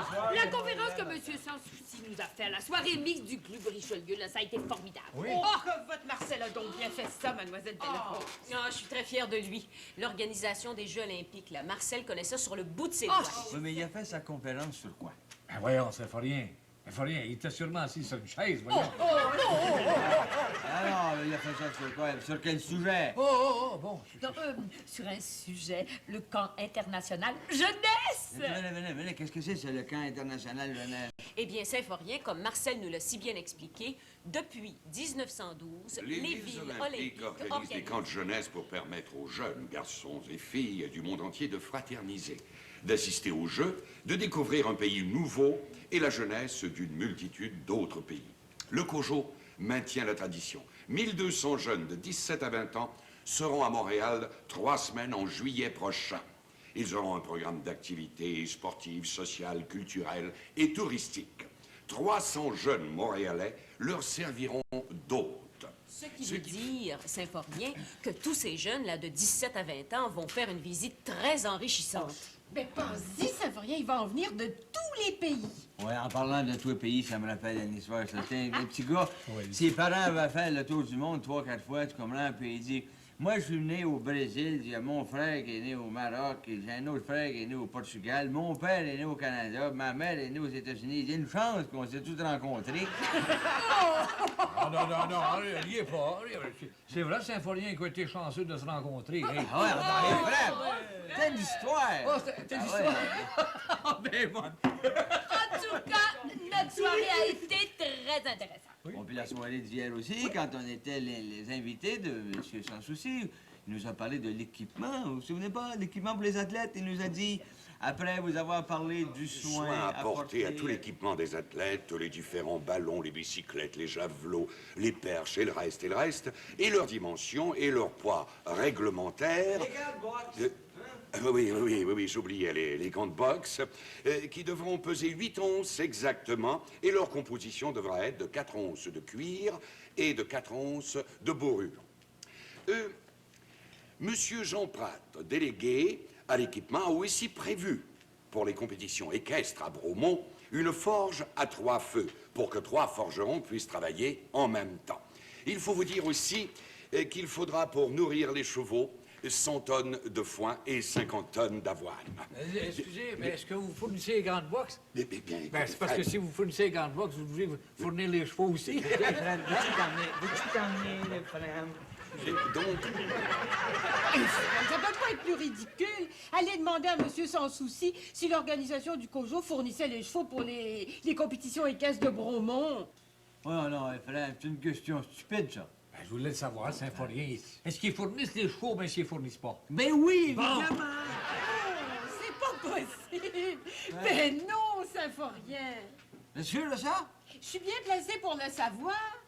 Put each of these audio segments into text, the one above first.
bonsoir. La conférence que M. Sans Souci nous a fait à la soirée mixte du Club Richelieu, là, ça a été formidable. Oui. Oh, que votre Marcel a donc bien fait ça, mademoiselle Delacroix. Je suis très fière de lui. L'organisation des Jeux olympiques, là, Marcel connaît ça sur le bout de ses doigts. Oui, mais il a fait sa conférence sur quoi? Ben voyons, ça fait rien. Ça fait rien. Il était sûrement assis sur une chaise, voyons. Ah non, il a fait ça sur quoi? Sur quel sujet? Bon. Donc, sur un sujet, le camp international jeunesse. Venez, qu'est-ce que c'est le camp international jeunesse? Eh bien, Symphorien, comme Marcel nous l'a si bien expliqué, depuis 1912, Les villes olympiques organisent des camps de jeunesse pour permettre aux jeunes garçons et filles du monde entier de fraterniser, d'assister aux Jeux, de découvrir un pays nouveau et la jeunesse d'une multitude d'autres pays. Le COJO maintient la tradition. 1200 jeunes de 17 à 20 ans seront à Montréal 3 semaines en juillet prochain. Ils auront un programme d'activités sportives, sociales, culturelles et touristiques. 300 jeunes Montréalais leur serviront d'hôtes. Ce qui veut dire, Symphorien, que tous ces jeunes-là de 17 à 20 ans vont faire une visite très enrichissante. Mais pense-y, Symphorien, il va en venir de tous les pays. Ouais, en parlant de tous les pays, ça me rappelle une histoire. C'était un petit gars, ses parents avaient fait le tour du monde 3-4 fois, tu comprends, puis il dit... Moi, je suis né au Brésil, il y a mon frère qui est né au Maroc, j'ai un autre frère qui est né au Portugal, mon père est né au Canada, ma mère est née aux États-Unis. Il y a une chance qu'on s'est tous rencontrés. Non, riez pas. C'est vrai, Symphorien qui a été chanceux de se rencontrer. Hey. Ah ouais, on est frères. C'est une histoire. Oh, c'est une histoire. Ah, ben, bon. En tout cas, notre soirée a été très intéressante. Bon, puis la soirée d'hier aussi, quand on était les invités de M. Sans Souci, il nous a parlé de l'équipement. Vous vous souvenez pas? L'équipement pour les athlètes. Il nous a dit, après vous avoir parlé du soin apporté à tout l'équipement des athlètes, les différents ballons, les bicyclettes, les javelots, les perches et le reste, et leurs dimensions et leur poids réglementaire. Oui, j'oubliais les gants de boxe, qui devront peser 8 onces exactement, et leur composition devra être de 4 onces de cuir et de 4 onces de borure. Monsieur Jean Prat, délégué à l'équipement, a aussi prévu, pour les compétitions équestres à Bromont, une forge à 3 feux, pour que 3 forgerons puissent travailler en même temps. Il faut vous dire aussi qu'il faudra, pour nourrir les chevaux, 100 tonnes de foin et 50 tonnes d'avoine. Excusez, mais est-ce que vous fournissez les gants de boxe? Mais bien, Ben, c'est parce que si vous fournissez les gants de boxe, vous devez fournir les chevaux aussi. Veux-tu t'emmener le frère? Donc, Ça peut pas être plus ridicule. Allez demander à Monsieur Sans Souci si l'organisation du COJO fournissait les chevaux pour les compétitions équestres de Bromont. Oh non, frère, c'est une question stupide, ça. Ben, je voulais le savoir, Symphorien. Est-ce qu'ils fournissent les chevaux, mais s'ils fournissent pas? Ben oui, Bon. évidemment! C'est pas possible. Ben non, Symphorien. T'es sûr de ça? Je suis bien placée pour le savoir.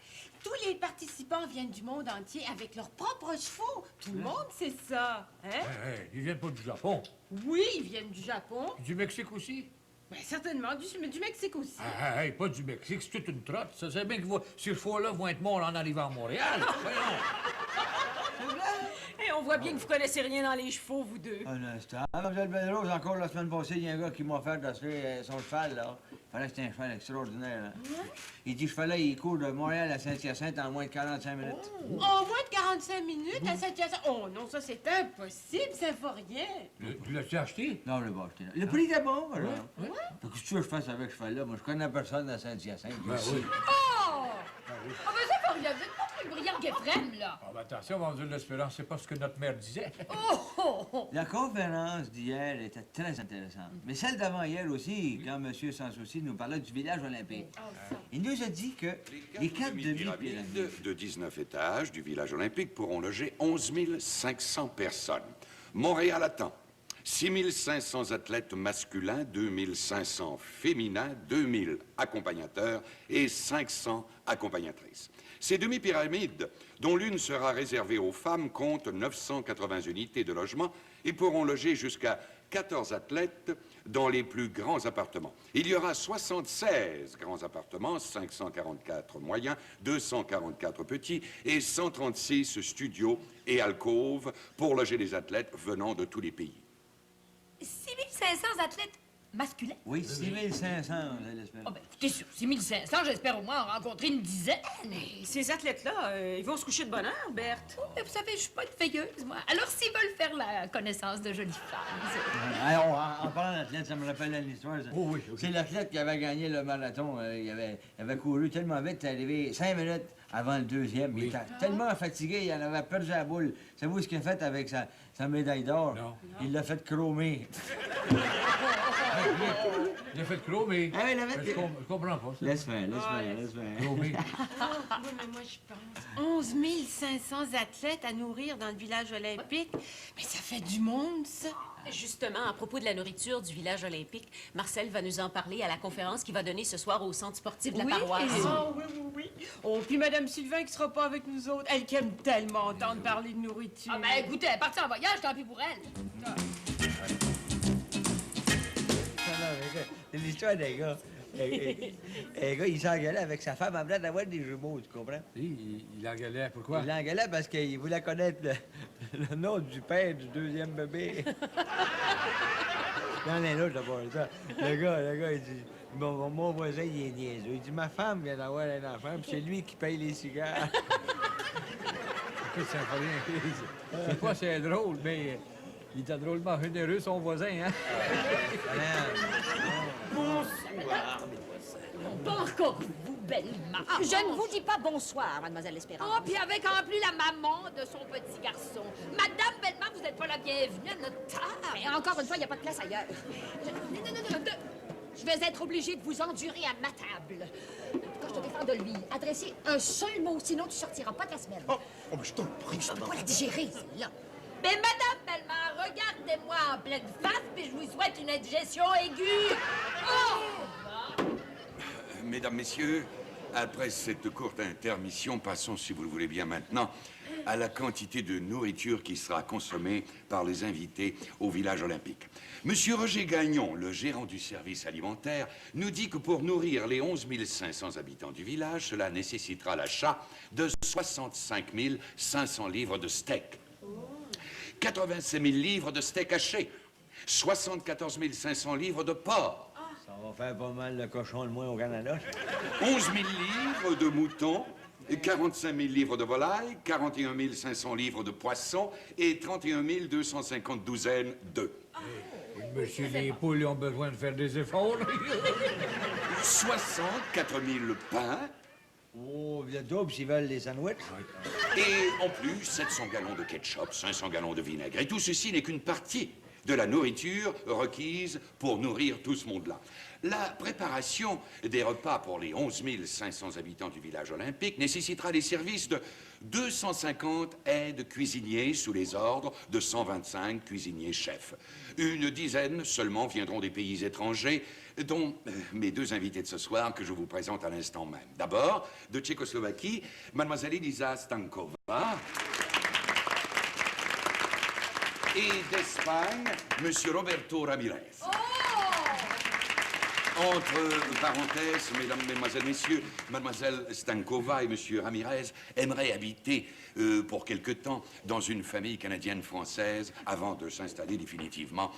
Tous les participants viennent du monde entier avec leurs propres chevaux. Tout le monde sait ça, hein? Ils viennent pas du Japon. Oui, ils viennent du Japon. Du Mexique aussi? Ben certainement, du Mexique aussi. Pas du Mexique, c'est toute une trotte. Ça, c'est bien que ces chevaux-là vont être morts en arrivant à Montréal. Voyons. Et on voit bien que vous connaissez rien dans les chevaux, vous deux. Un instant. Mademoiselle Belrose, encore la semaine passée, il y a un gars qui m'a offert d'acheter son cheval, là. Fallait que c'était un cheval extraordinaire, là. Il dit, ce cheval-là, il court de Montréal à Saint-Hyacinthe en moins de 45 minutes. En moins de 45 minutes à cette situation. Oh non, ça c'est impossible, Symphorien. Tu l'as-tu acheté? Non, je l'ai pas acheté, là. Le prix était bon, voilà. Qu'est-ce que tu veux que je fasse avec ce cheval-là? Moi, je connais personne à Saint-Hyacinthe. Ben oui. Oh! Ah ben Symphorien, vous êtes pas plus brillant qu'Ephrem, là. Ah, ben attention, mon Dieu de l'espérance, c'est pas ce que notre mère disait. La conférence d'hier était très intéressante. Mais celle d'avant-hier aussi, quand M. Sans Souci nous parlait du village olympique. Il nous a dit que les 4 demi-pyramides de 19 étages du village olympique pourront loger 11 500 personnes. Montréal attend 6 500 athlètes masculins, 2 500 féminins, 2 000 accompagnateurs et 500 accompagnatrices. Ces demi-pyramides, dont l'une sera réservée aux femmes, comptent 980 unités de logement et pourront loger jusqu'à 14 athlètes dans les plus grands appartements. Il y aura 76 grands appartements, 544 moyens, 244 petits et 136 studios et alcôves pour loger les athlètes venant de tous les pays. 6500 athlètes masculins? Oui, 6500 la semaine. Ah ben, écoutez, sur 6500, j'espère au moins en rencontrer une dizaine. Mais ces athlètes-là, ils vont se coucher de bonne heure, Berthe. Oh, mais vous savez, je suis pas une veilleuse, moi. Alors, s'ils veulent faire la connaissance de jolies femmes... Alors, en parlant d'athlète, ça me rappelle une histoire. Ça. Oh oui, ok. C'est l'athlète qui avait gagné le marathon. Il avait couru tellement vite, il est arrivé 5 minutes avant le deuxième. Il était tellement fatigué, il en avait perdu la boule. Savez-vous ce qu'il a fait avec sa médaille d'or? Non. Il l'a fait chromer. Il a fait chromer. Ah oui, il a fait- Je comprends pas ça. Laisse faire, laisse faire. Chromer. Oui, mais moi, je pense. 11 500 athlètes à nourrir dans le village olympique. Mais ça fait du monde, ça. Justement, à propos de la nourriture du village olympique, Marcel va nous en parler à la conférence qu'il va donner ce soir au centre sportif de la paroisse. Oui. Oh, puis Madame Sylvain qui sera pas avec nous autres. Elle qui aime tellement entendre parler de nourriture. Ah ben, écoutez, elle est partie en voyage, tant pis pour elle. C'est l'histoire d'un gars. Un gars, il s'engueulait avec sa femme en train d'avoir des jumeaux, tu comprends? Il engueulait. Pourquoi? Il l'engueulait parce qu'il voulait connaître le nom du père du deuxième bébé. Dans les autres, d'abord, ça. Le gars, il dit, mon voisin, il est niaiseux. Il dit, ma femme vient d'avoir un enfant, puis c'est lui qui paye les cigares. Écoute, c'est pas rien. Je sais pas si c'est drôle, mais il était drôlement généreux, son voisin, hein? Pas encore vous, belle-mère. Je ne vous dis pas bonsoir, mademoiselle Espérance. Oh, puis avec en plus la maman de son petit garçon. Madame Bellman, vous n'êtes pas la bienvenue à notre table. Mais encore une fois, il n'y a pas de place ailleurs. Je vais être obligée de vous endurer à ma table. Quand je te défends de lui, adresser un seul mot, sinon tu sortiras pas de la semaine. Oh, mais je t'en prie, Je peux pas la digérer, celle-là. Mais Madame Bellman, regardez-moi en pleine face, puis je vous souhaite une indigestion aiguë. Oh! Mesdames, Messieurs, après cette courte intermission, passons, si vous le voulez bien maintenant, à la quantité de nourriture qui sera consommée par les invités au village olympique. Monsieur Roger Gagnon, le gérant du service alimentaire, nous dit que pour nourrir les 11 500 habitants du village, cela nécessitera l'achat de 65 500 livres de steak, 85 000 livres de steak haché, 74 500 livres de porc, Ça va faire pas mal de cochons de moins au Canada. 11 000 livres de mouton, 45 000 livres de volaille, 41 500 livres de poisson et 31 250 douzaines d'œufs. Monsieur, les poules ont besoin de faire des efforts. 64 000 pains Oh, bientôt, puis s'ils veulent les sandwichs. et en plus 700 gallons de ketchup, 500 gallons de vinaigre. Et tout ceci n'est qu'une partie de la nourriture requise pour nourrir tout ce monde-là. La préparation des repas pour les 11 500 habitants du village olympique nécessitera les services de 250 aides cuisiniers sous les ordres de 125 cuisiniers chefs. Une dizaine seulement viendront des pays étrangers, dont mes deux invités de ce soir que je vous présente à l'instant même. D'abord, de Tchécoslovaquie, mademoiselle Elisa Stankova. Et d'Espagne, monsieur Roberto Ramirez. Entre parenthèses, mesdames, mesdemoiselles, messieurs, mademoiselle Stankova et monsieur Ramirez aimeraient habiter pour quelque temps dans une famille canadienne-française avant de s'installer définitivement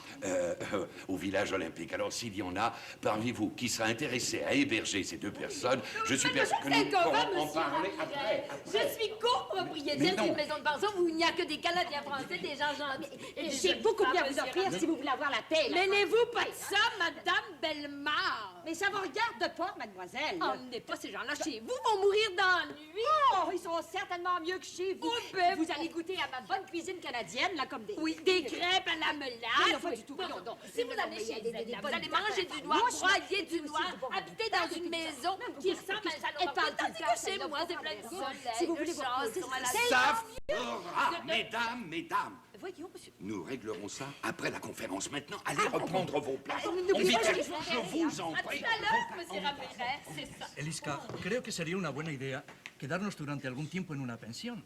au village olympique. Alors, s'il y en a parmi vous qui sera intéressé à héberger ces deux personnes, je suis persuadé que nous pourrons en parler après. Je suis copropriétaire Mais non. d'une maison de pension où il n'y a que des Canadiens français, des gens gentils. Et J'ai beaucoup mieux à vous offrir si vous voulez avoir la paix. là. Mêlez-vous pas de ça, Madame Bellemare. Mais ça vous regarde pas, mademoiselle. Emmenez pas ces gens-là chez vous, vont mourir d'ennui. Oh, ils sont certainement mieux que chez vous. Oh, ben, Vous allez goûter à ma bonne cuisine canadienne, là, comme des... Oui, des crêpes à la melade. Non, pas du tout, Bon, voyons donc. si vous Non, allez mais chez il y a elle, des vous bonnes allez manger affaires. du noir, Moi, je- broyer du aussi, noir, vous pouvez- habiter dans une maison qui ressemble à un salon Elle parle tandis tout le que temps, chez celle-là, moi, vous c'est parlez plein de pas. soleil, Si vous de voulez voir chance, plus, sur la c'est- Ça fera, mesdames, mesdames. Voyons, monsieur. Nous réglerons ça après la conférence. Maintenant, allez reprendre vos places. n'oubliez En pas, vitesse, je je vous en À prie. tout à l'heure, monsieur Ramirez, c'est ça. Eliska, creo que sería una buena idea quedarnos durante algún tiempo en una pensión.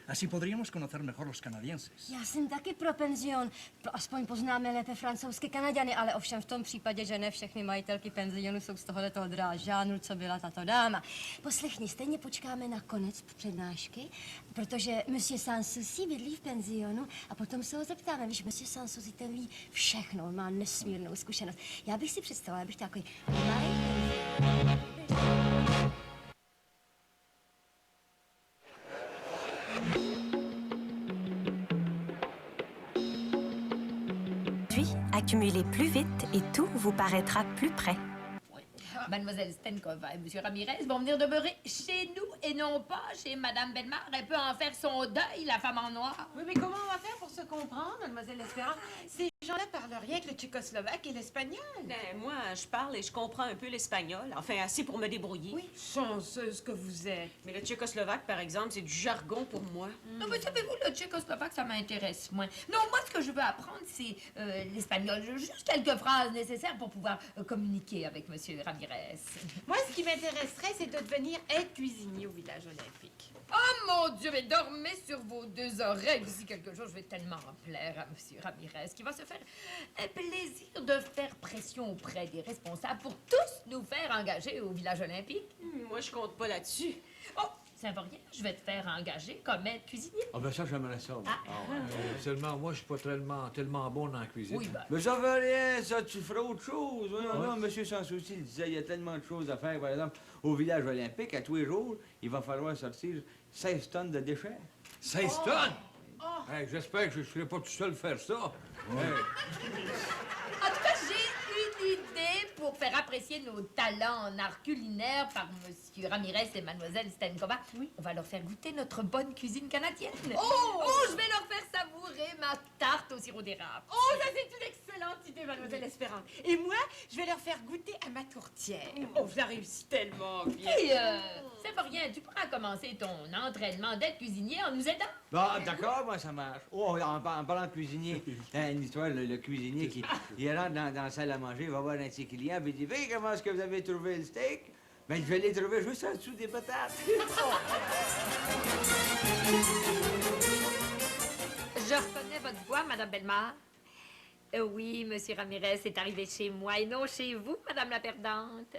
Así podríamos conocer mejor los canadienses. Já jsem taky pro penzion. Aspoň poznáme lépe francouzské Kanaďany, ale ovšem v tom případě, že ne všechny majitelky penzionu jsou z tohoto dráž žánru, co byla tato dáma. Poslechni, stejně počkáme na konec přednášky, protože Monsieur Sanssouci bydlí v penzionu a potom se ho zeptáme. Víš, Monsieur Sanssouci ten ví všechno, on má nesmírnou zkušenost. Já bych si představila, já bych takový malý penzion. Puis, accumulez plus vite et tout vous paraîtra plus près. Mademoiselle Stenkova et Monsieur Ramirez vont venir demeurer chez nous et non pas chez Madame Bellemare. Elle peut en faire son deuil, la femme en noir. Oui, mais comment on va faire pour se comprendre, mademoiselle Espérance? Ces gens-là parlent rien que le tchécoslovaque et l'espagnol. Ben, moi, je parle et je comprends un peu l'espagnol. Enfin, assez pour me débrouiller. Oui, chanceuse que vous êtes. Mais le tchécoslovaque, par exemple, c'est du jargon pour moi. Non, mais savez-vous, le tchécoslovaque, ça m'intéresse moins. Non, moi, ce que je veux apprendre, c'est l'espagnol. Juste quelques phrases nécessaires pour pouvoir communiquer avec Monsieur Ramirez. Moi, ce qui m'intéresserait, c'est de devenir aide cuisinier au village olympique. Oh mon Dieu, mais dormez sur vos deux oreilles. D'ici quelque chose, je vais tellement en plaire à Monsieur Ramirez qui va se faire un plaisir de faire pression auprès des responsables pour tous nous faire engager au village olympique. Moi, je compte pas là-dessus. Oh, ça va rien, je vais te faire engager comme aide cuisinier. Ah ben ça, j'aimerais ça. moi. Seulement, moi, je suis pas tellement bon dans la cuisine. Oui, ben. Mais ça fait rien, ça, tu feras autre chose. Non, monsieur Sanssouci le disait, il y a tellement de choses à faire. Par exemple, au village olympique, à tous les jours, il va falloir sortir 16 tonnes de déchets. 16 tonnes? Hey, j'espère que je ne serai pas tout seul faire ça. Hey. En tout cas, j'ai une idée pour faire apprécier nos talents en art culinaire par Monsieur Ramirez et Mademoiselle Stenkova. Oui. On va leur faire goûter notre bonne cuisine canadienne. Oh, je vais leur faire savourer ma tarte au sirop d'érable. Oh, ça, c'est une excellente idée, mademoiselle Espérance. Et moi, je vais leur faire goûter à ma tourtière. Oh, je la réussis tellement bien. Et ça va rien, tu pourras commencer ton entraînement d'être cuisinier en nous aidant. Bon, d'accord, moi, ça marche. Oh, en parlant de cuisinier, une histoire, le cuisinier qui il rentre dans la salle à manger, il va voir un de ses clients, puis il dit, hey, comment est-ce que vous avez trouvé le steak? Ben, je l'ai trouvé juste en dessous des patates. Je reconnais votre voix, Madame Bellemare. Oui, Monsieur Ramirez est arrivé chez moi et non chez vous, Madame la perdante.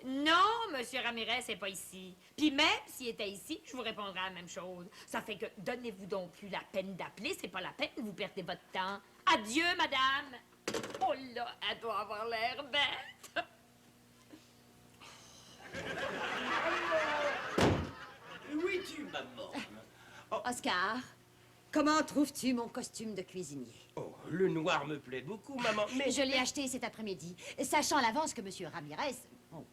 Non, Monsieur Ramirez n'est pas ici. Puis même s'il était ici, je vous répondrais la même chose. Ça fait que donnez-vous donc plus la peine d'appeler, c'est pas la peine, vous perdez votre temps. Adieu, Madame. Oh là, elle doit avoir l'air bête. Où es-tu, maman? Oscar, comment trouves-tu mon costume de cuisinier? Oh, le noir me plaît beaucoup, maman, mais... Je l'ai acheté cet après-midi, sachant à l'avance que Monsieur Ramirez,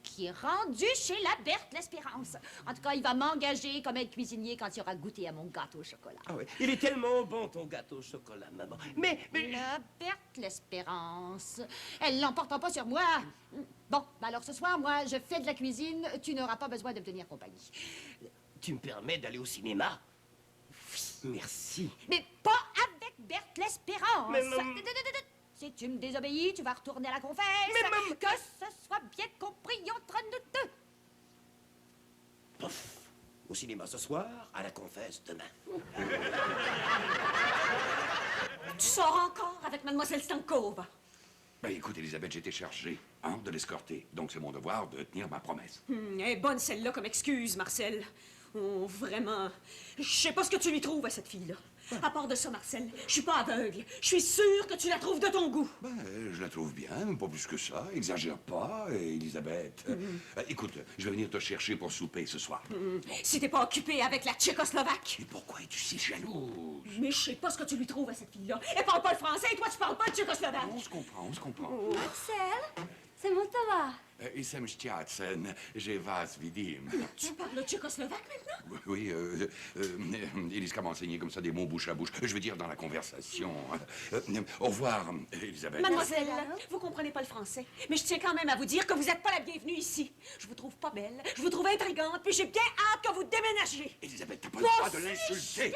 qui est rendu chez la Berthe l'Espérance. En tout cas, il va m'engager comme aide cuisinier quand il aura goûté à mon gâteau au chocolat. Ah oui, il est tellement bon, ton gâteau au chocolat, maman. Mais... La Berthe l'Espérance, elle l'emporte pas sur moi. Bon, bah alors ce soir, moi, je fais de la cuisine, tu n'auras pas besoin de me tenir compagnie. Tu me permets d'aller au cinéma? Merci. Mais pas avec Berthe l'Espérance. Mais maman... Si tu me désobéis, tu vas retourner à la confesse. Mais maman... Que ce soit bien compris entre nous deux. Pof! Au cinéma ce soir, à la confesse demain. Tu sors encore avec Mademoiselle Stenkova? Ben, écoute, Elisabeth, j'étais chargé de l'escorter. Donc, c'est mon devoir de tenir ma promesse. Elle est bonne, celle-là, comme excuse, Marcel. Oh, vraiment. Je sais pas ce que tu lui trouves à cette fille-là. À part de ça, Marcel, je suis pas aveugle. Je suis sûre que tu la trouves de ton goût. Ben, je la trouve bien, mais pas plus que ça. Exagère pas, Elisabeth. Écoute, je vais venir te chercher pour souper ce soir. Si t'es pas occupée avec la Tchécoslovaque. Mais pourquoi es-tu si jalouse? Mais je sais pas ce que tu lui trouves à cette fille-là. Elle parle pas le français et toi, tu parles pas le tchécoslovaque. On se comprend, on se comprend. Marcel, samo to va. Isem Stiacen, j'ai vas vidim. Tu parles le tchécoslovaque maintenant? Oui, Elise m'a enseigné comme ça des mots bouche à bouche. Je veux dire dans la conversation. Au revoir, Elisabeth. Mademoiselle, vous comprenez pas le français, mais je tiens quand même à vous dire que vous êtes pas la bienvenue ici. Je vous trouve pas belle, je vous trouve intrigante, puis j'ai bien hâte que vous déménagiez. Elisabeth, t'as pas le droit de l'insulter.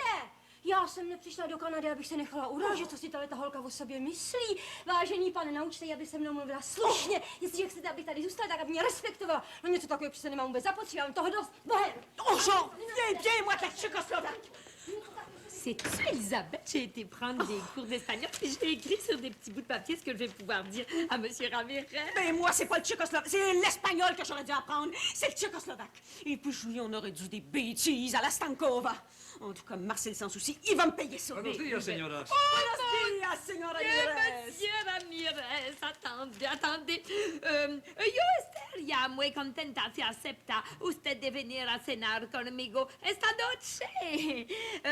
Já jsem nepřišla do Kanady, abych se nechala urážet, co si ta holka o sobě myslí. Vážený pane, naučte ji, aby se mnou mluvila slušně. Jestliže chcete, abych tady zůstala, tak aby mě respektovala. No něco takového přece nemám vůbec zapotřebí, mám toho dost. Bohem! Oh, j'en reviens bien, moi, de la Tchécoslovaque! sais-tu, Elisabeth, j'ai été prendre des cours d'espagnol et j'ai écrit sur des petits bouts de papier ce que je vais pouvoir dire à M. Ramirez. Mais moi, c'est pas le tchécoslovaque, c'est l'espagnol que j'aurais dû apprendre. C'est le tchécoslovaque. Et puis, Julie, on aurait dû des bêtises à la Stankova. En tout cas, Marcel, sans souci, il va me payer ça. Buenos días, señoras. Buenos días, señora Ramirez. Monsieur Ramirez, attendez. Yo estaría muy contenta si acepta usted de venir a cenar conmigo esta noche.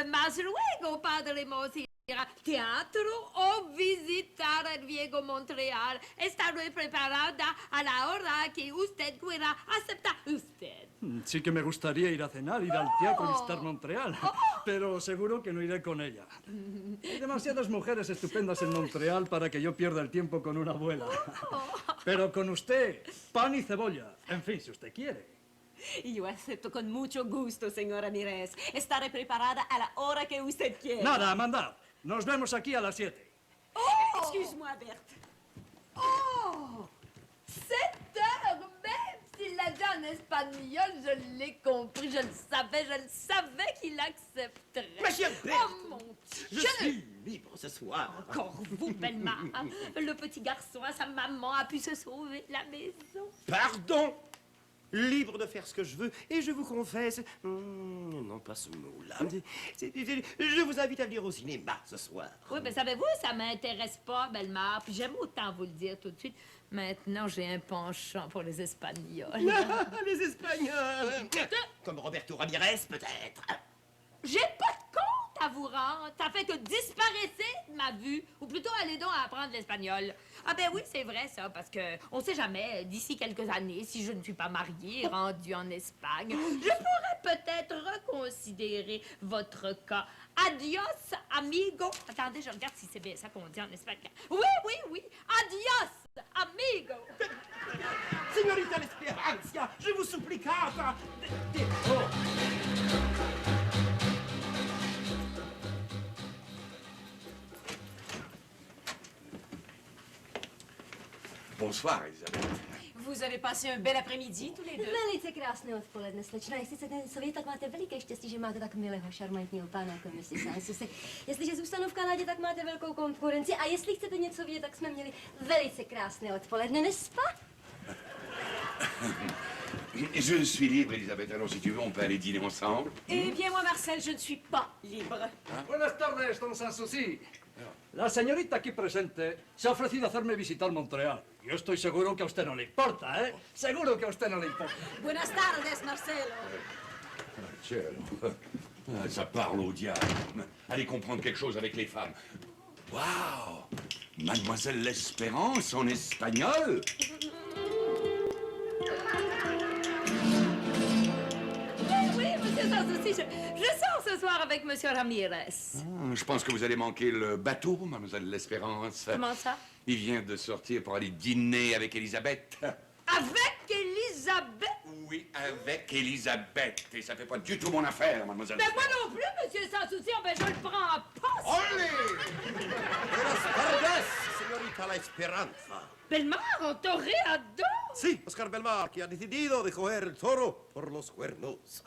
Más luego podremos ir al teatro o visitar el viejo Montreal. Estaré preparada a la hora que usted quiera aceptar. Usted. Sí que me gustaría ir a cenar, ir al teatro y visitar Montreal, pero seguro que no iré con ella. Hay demasiadas mujeres estupendas en Montreal para que yo pierda el tiempo con una abuela. Pero con usted, pan y cebolla. En fin, si usted quiere. Yo acepto con mucho gusto, señora Ramirez. Estaré preparada a la hora que usted quiera. Nada, mandad. Nos vemos aquí a las 7. Excuse-moi, Berthe. Oh! 7 heures même! S'il l'a dit en espagnol, je l'ai compris. Je le savais qu'il accepterait. Ma chère Berthe, Oh mon Dieu! je suis libre ce soir. Encore vous, Bellemare. Le petit garçon à sa maman a pu se sauver de la maison. Pardon? Libre de faire ce que je veux, et je vous confesse... non, pas ce mot-là. Je vous invite à venir au cinéma ce soir. Oui, mais savez-vous, ça m'intéresse pas, Bellemare. Puis j'aime autant vous le dire tout de suite. Maintenant, j'ai un penchant pour les Espagnols. Les Espagnols! Comme Roberto Ramirez, peut-être. J'ai pas de compte à vous rendre. Ça fait que disparaissez de ma vue. Ou plutôt, allez donc apprendre l'espagnol. Ah ben oui, c'est vrai ça, parce que on sait jamais, d'ici quelques années, si je ne suis pas mariée, rendue en Espagne, je pourrais peut-être reconsidérer votre cas. Adios, amigo. Attendez, je regarde si c'est bien ça qu'on dit en espagnol. Oui. Adios, amigo. Signorita l'Esperancia, je vous supplie, car... Bonsoir, Elisabeth. Vous avez passé un bel après-midi, tous les deux. Velice krásné odpoledne, slečna. Jestli chcete něco vědět, tak máte veliké štěstí, že máte tak milého, šarmantního pána jako Mrs. Sansusi. Jestliže zůstanu v Kanadě, tak máte velkou konkurenci. A jestli chcete něco vědět, tak jsme měli velice krásné odpoledne, nespa? Je suis libre, Elisabeth. Alors, si tu veux, on peut aller dîner ensemble. Eh bien, moi, Marcel, je ne suis pas libre. Buenas tardes, don Sanssouci. La señorita aquí presente se ha ofrecido a hacerme visitar Montreal. Yo estoy seguro que a usted no le importa, ¿eh? Seguro que a usted no le importa. Buenas tardes, Marcelo. Cielo. Ça parle au diable. Allez comprendre quelque chose avec les femmes. Waouh! Mademoiselle l'Espérance en espagnol? Oui, monsieur Sanssouci, je sors ce soir avec monsieur Ramirez. Je pense que vous allez manquer le bateau, mademoiselle l'Espérance. Comment ça? Il vient de sortir pour aller dîner avec Elisabeth. Avec Elisabeth? Oui, avec Elisabeth. Et ça fait pas du tout mon affaire, mademoiselle. Mais moi non plus, monsieur Sanssouci, ben je le prends en poste. Olé! Buenas tardes, señorita La Esperanza. Bellemare, on toréador. Si, Oscar Bellemare, qui a décidé de coger el toro por los cuernos.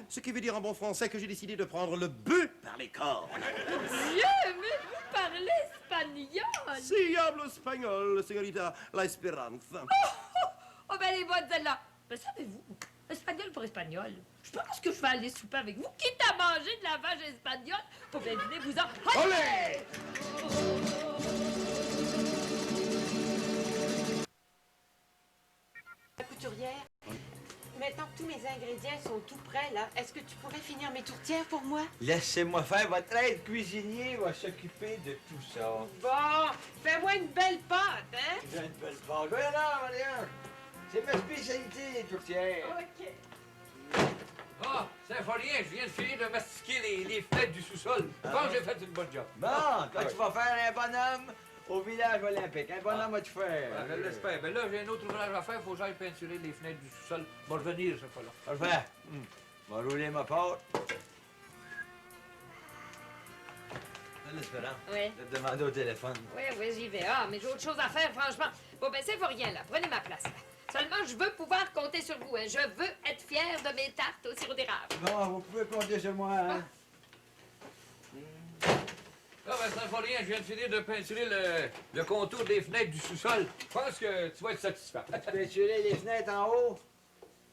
Ce qui veut dire en bon français que j'ai décidé de prendre le bœuf par les cornes. Dieu, mais vous parlez espagnol. Si, hablo espagnol, señorita La Esperanza. Oh, ben les bonnes celles-là. Ben savez-vous, espagnol pour espagnol, je pense que je vais aller souper avec vous, quitte à manger de la vache espagnole. Oh, ben venez-vous-en. Olé! La couturière, maintenant que tous mes ingrédients sont tout prêts, là, est-ce que tu pourrais finir mes tourtières pour moi? Laissez-moi faire. Votre aide cuisinier va s'occuper de tout ça. Bon, fais-moi une belle pâte, hein? J'ai une belle part. Oui, non, Maria. C'est ma spécialité, les tourtières. OK. Ah, c'est pas rien, je viens de finir de mastiquer les fenêtres du sous-sol. Je pense que j'ai fait une bonne job. Bon, quand tu vas faire un bonhomme au village olympique, un bonhomme va te faire. Je l'espère. Mais là, j'ai un autre ouvrage à faire. Il faut que j'aille peinturer les fenêtres du sous-sol. Bon, revenir, cette fois-là. Parfait. Je vais rouler ma pâte. L'espérant. Oui. Je vais te demander au téléphone. Oui, j'y vais. Ah, mais j'ai autre chose à faire, franchement. Bon, ben, c'est pour rien, là. Prenez ma place, là. Seulement, je veux pouvoir compter sur vous, hein. Je veux être fière de mes tartes au sirop d'érable. Non, vous pouvez compter sur moi, hein. Ah, ben, Symphorien, je viens de finir de peinturer le contour des fenêtres du sous-sol. Je pense que tu vas être satisfait. Peinturer les fenêtres en haut?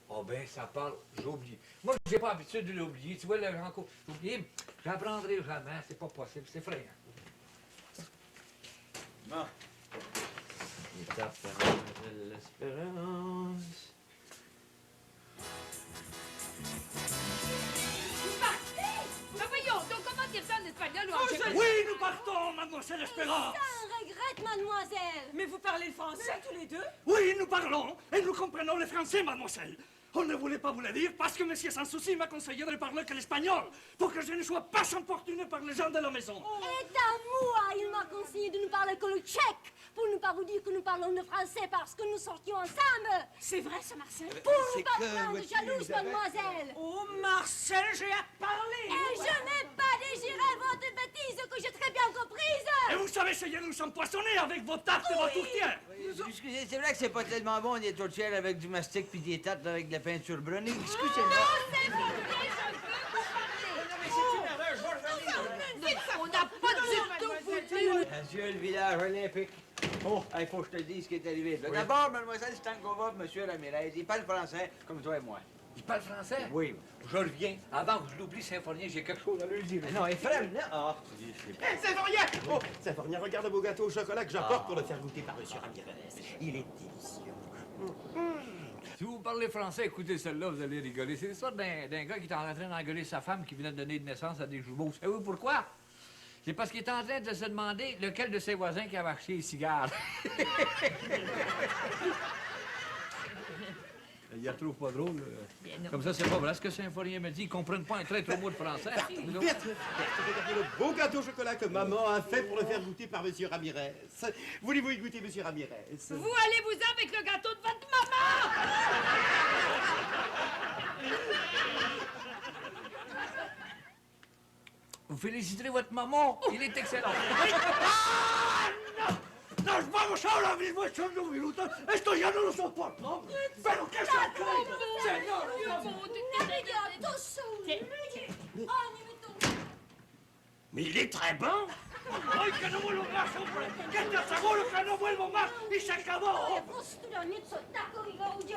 Oh, ben, ça parle, j'ai oublié. Moi, j'ai pas l'habitude de l'oublier. Tu vois, le grand coup, j'ai oublié, j'apprendrai jamais, c'est pas possible, c'est effrayant. Bon. Étape de l'espérance. Mais voyons, donc comment dire ça en espagnol ou en japonais? Oui, nous partons, mademoiselle Espérance. Ça regrette, mademoiselle. Mais vous parlez le français tous les deux? Oui, nous parlons et nous comprenons le français, mademoiselle. On ne voulait pas vous le dire parce que monsieur Sans Souci m'a conseillé de ne parler que l'espagnol pour que je ne sois pas importuné par les gens de la maison. Et à moi, il m'a conseillé de nous parler que le tchèque, pour ne pas vous dire que nous parlons le français parce que nous sortions ensemble. C'est vrai, ça, Marcel? Pour ne pas prendre jalouse, mademoiselle. Oh, Marcel, j'ai à parler. Et je n'ai pas désiré votre bêtise que j'ai très bien comprise. Et vous savez essayer de nous empoisonner avec vos tartes et vos tourtières. Excusez, c'est vrai que c'est pas tellement bon des tourtières avec du mastic puis des tartes avec de la peinture brune. Excusez-moi. On n'a pas du tout voulu. Monsieur le village olympique. Oh, il faut que je te dise ce qui est arrivé. Là, d'abord, mademoiselle Stankova, monsieur Ramirez, il parle français comme toi et moi. Il parle français? Oui. Je reviens. Avant que je l'oublie, Symphorien, j'ai quelque chose à lui dire. Non, et frère, non. Ah. Symphorien! Oh, Symphorien, regarde le beau gâteau au chocolat que j'apporte pour le faire goûter par monsieur Ramirez. Il est délicieux. Si vous parlez français, écoutez celle-là, vous allez rigoler. C'est l'histoire d'un gars qui est en train d'engueuler sa femme qui venait de donner de naissance à des jumeaux. Savez-vous pourquoi? C'est parce qu'il est en train de se demander lequel de ses voisins qui avait acheté les cigares. Il la trouve pas drôle. Comme ça, c'est pas vrai. Ce que Symphorien me dit, ils comprennent pas un traître au mot de français. Berthe, regardez le beau gâteau au chocolat que maman a fait pour le faire goûter par monsieur Ramirez. Voulez-vous y goûter, monsieur Ramirez? Vous allez-vous-en avec le gâteau de votre maman! Vous féliciterez votre maman. Il est excellent. Nos vamos ahora mismo echando un minuto. Esto ya no lo soporto. Pero que se cree, señor. Mais il est très bon. Ay, que no vuelvo más, hombre. Que te aseguro que no vuelvo más y se acabó. Il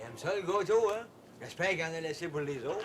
aime ça, le gâteau, hein? J'espère qu'il en a laissé pour les autres.